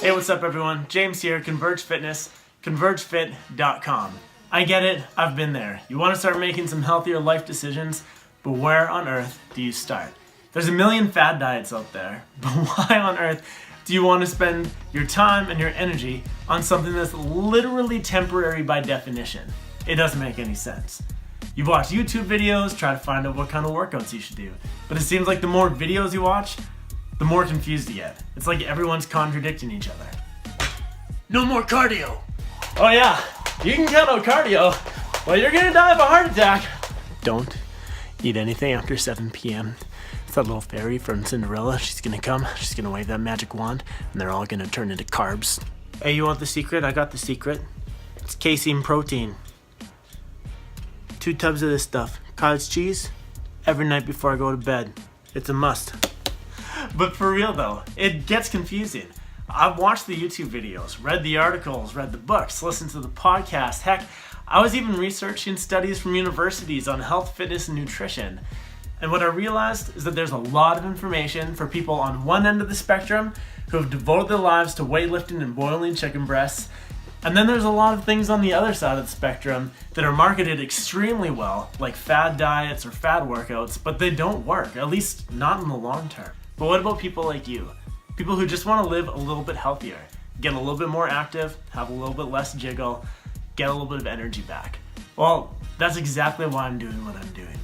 Hey, what's up everyone? James here, Converge Fitness, convergefit.com. I get it, I've been there. You want to start making some healthier life decisions, but where on earth do you start? There's a million fad diets out there, but why on earth do you want to spend your time and your energy on something that's literally temporary by definition? It doesn't make any sense. You've watched YouTube videos, try to find out what kind of workouts you should do, but it seems like the more videos you watch, the more confused you get. It's like everyone's contradicting each other. No more cardio. Oh yeah, you can count out cardio. Well, you're gonna die of a heart attack. Don't eat anything after 7 p.m. It's that little fairy from Cinderella. She's gonna come, she's gonna wave that magic wand, and they're all gonna turn into carbs. Hey, you want the secret? I got the secret. It's casein protein. 2 tubs of this stuff. Cottage cheese, every night before I go to bed. It's a must. But for real though, it gets confusing. I've watched the YouTube videos, read the articles, read the books, listened to the podcast. Heck, I was even researching studies from universities on health, fitness, and nutrition. And what I realized is that there's a lot of information for people on one end of the spectrum who have devoted their lives to weightlifting and boiling chicken breasts. And then there's a lot of things on the other side of the spectrum that are marketed extremely well, like fad diets or fad workouts, but they don't work, at least not in the long term. But what about people like you? People who just want to live a little bit healthier, get a little bit more active, have a little bit less jiggle, get a little bit of energy back. Well, that's exactly why I'm doing what I'm doing.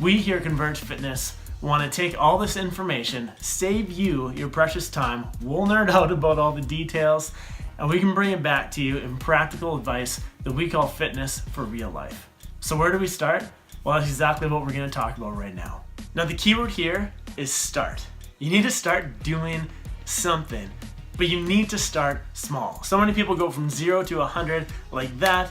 We here at Converge Fitness want to take all this information, save you your precious time, we'll nerd out about all the details, and we can bring it back to you in practical advice that we call fitness for real life. So where do we start? Well, that's exactly what we're going to talk about right now. Now the keyword here is start. You need to start doing something, but you need to start small. So many people go from 0 to 100 like that,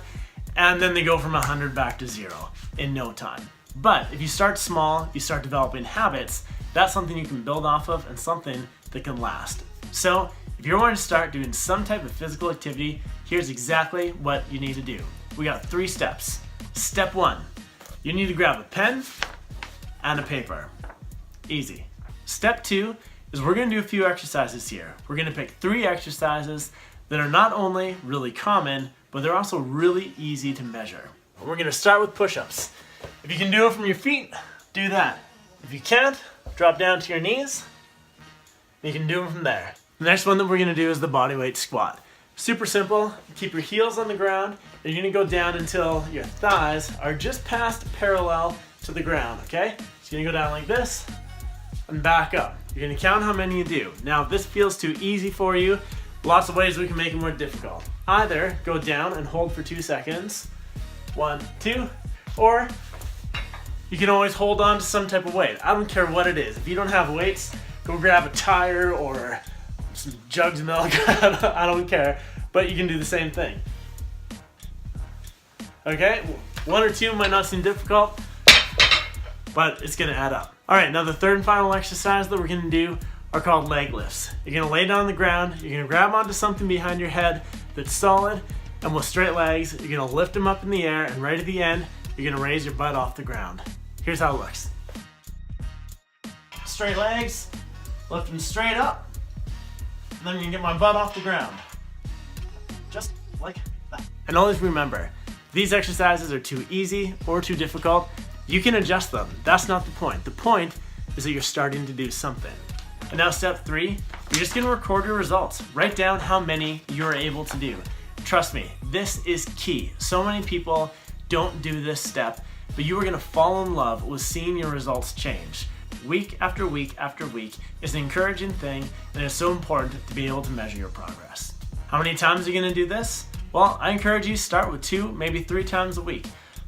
and then they go from 100 back to 0 in no time. But if you start small, you start developing habits, that's something you can build off of and something that can last. So if you're wanting to start doing some type of physical activity, here's exactly what you need to do. We got 3 steps. Step 1, you need to grab a pen and a paper. Easy. Step 2 is we're going to do a few exercises here. We're going to pick 3 exercises that are not only really common, but they're also really easy to measure. We're going to start with push-ups. If you can do it from your feet, do that. If you can't, drop down to your knees. You can do them from there. The next one that we're going to do is the bodyweight squat. Super simple. Keep your heels on the ground. And you're going to go down until your thighs are just past parallel to the ground, okay? So you're going to go down like this and back up. You're going to count how many you do. Now, if this feels too easy for you, lots of ways we can make it more difficult. Either go down and hold for 2 seconds. 1, 2. Or you can always hold on to some type of weight. I don't care what it is. If you don't have weights, go grab a tire or some jugs of milk. I don't care. But you can do the same thing. Okay? 1 or 2 might not seem difficult, but it's going to add up. Alright, now the third and final exercise that we're going to do are called leg lifts. You're going to lay down on the ground, you're going to grab onto something behind your head that's solid, and with straight legs, you're going to lift them up in the air, and right at the end, you're going to raise your butt off the ground. Here's how it looks. Straight legs, lift them straight up, and then you can get my butt off the ground. Just like that. And always remember, if these exercises are too easy or too difficult, you can adjust them. That's not the point. The point is that you're starting to do something. And now step 3, you're just gonna record your results. Write down how many you're able to do. Trust me, this is key. So many people don't do this step, but you are gonna fall in love with seeing your results change. Week after week after week is an encouraging thing, and it's so important to be able to measure your progress. How many times are you gonna do this? Well, I encourage you to start with 2, maybe 3 times a week.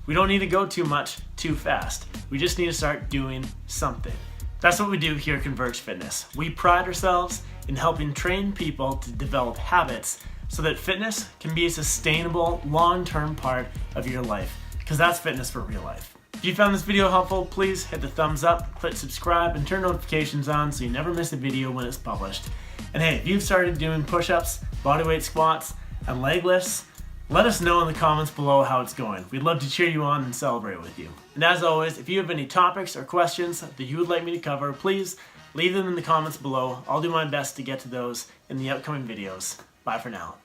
We don't need to go too much, too fast. We just need to start doing something. That's what we do here at Converge Fitness. We pride ourselves in helping train people to develop habits so that fitness can be a sustainable, long-term part of your life, because that's fitness for real life. If you found this video helpful, please hit the thumbs up, click subscribe, and turn notifications on so you never miss a video when it's published. And hey, if you've started doing push-ups, bodyweight squats, and leg lifts, let us know in the comments below how it's going. We'd love to cheer you on and celebrate with you. And as always, if you have any topics or questions that you would like me to cover, please leave them in the comments below. I'll do my best to get to those in the upcoming videos. Bye for now.